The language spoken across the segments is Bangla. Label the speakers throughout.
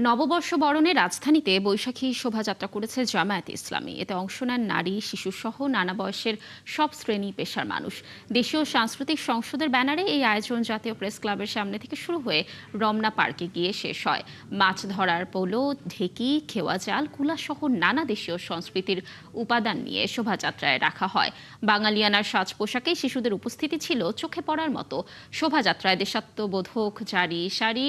Speaker 1: নববর্ষ বরণে রাজধানীতে বৈশাখী শোভাযাত্রা করেছে জামায়াতে ইসলামী। এতে অংশ নেন নারী, শিশুসহ নানা বয়সের সব শ্রেণী পেশার মানুষ। দেশীয় সাংস্কৃতিক সংসদের ব্যানারে এই আয়োজন জাতীয় প্রেস ক্লাবের সামনে থেকে শুরু হয়ে রমনা পার্কে গিয়ে শেষ হয়। মাছ ধরার পোলো, ঢেকি, খেওয়া জাল, কুলাসহ নানা দেশীয় সংস্কৃতির উপাদান নিয়ে শোভাযাত্রায় রাখা হয়। বাঙালিয়ানার সাজ পোশাকে শিশুদের উপস্থিতি ছিল চোখে পড়ার মতো। শোভাযাত্রায় দেশাত্মবোধক জারি সারি,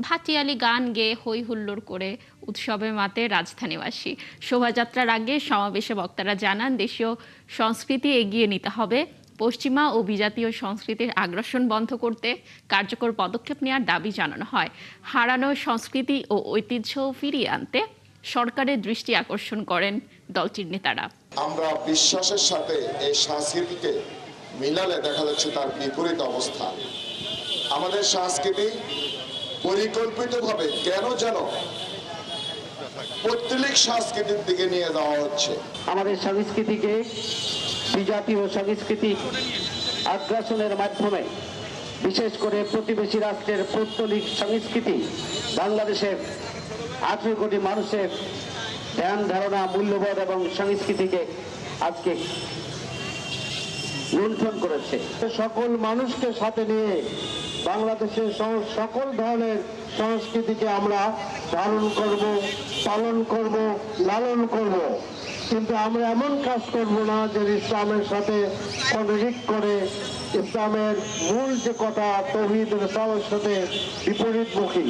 Speaker 1: ভাটিয়ালি গান গেয়ে হই হুল্লোড় করে উৎসবে মাতে রাজধানীবাসী। শোভাযাত্রার আগে সমাবেশে বক্তারা জানান, দেশীয় সংস্কৃতি এগিয়ে নিতে হবে, পশ্চিমা ও বিজাতীয় সংস্কৃতির আগ্রাসন বন্ধ করতে কার্যকর পদক্ষেপ নেওয়ার দাবি জানানো হয়। হারানো সংস্কৃতি ও ঐতিহ্য ফিরিয়ে আনতে সরকারের দৃষ্টি আকর্ষণ করেন দলটির নেতারা।
Speaker 2: আমরা বিশ্বাসের সাথে এই সংস্কৃতিকে মিলালে দেখা যাচ্ছে তার বিপরীত অবস্থা। আমাদের সংস্কৃতি পরিকল্পিতভাবে কেন যেন পৈতৃক সংস্কৃতির দিকে নিয়ে যাওয়া হচ্ছে।
Speaker 3: আমাদের সংস্কৃতিকে বিজাতীয় সাংস্কৃতিক আগ্রাসনের মাধ্যমে, বিশেষ করে প্রতিবেশী রাষ্ট্রের পৌত্তলিক সংস্কৃতি বাংলাদেশের 18 কোটি মানুষের ধ্যান ধারণা, মূল্যবোধ এবং সংস্কৃতিকে আজকে লুণ্ঠন করেছে। সকল মানুষকে সাথে নিয়ে বাংলাদেশের সকল ধরনের সংস্কৃতিকে আমরা ধারণ করব, পালন করব, লালন করব, কিন্তু আমরা এমন কাজ করব না যে ইসলামের সাথে কন্ট্রাডিক্ট করে, ইসলামের মূল যে কথা তৌহিদ রিসালাতের সাথে বিপরীতমুখী।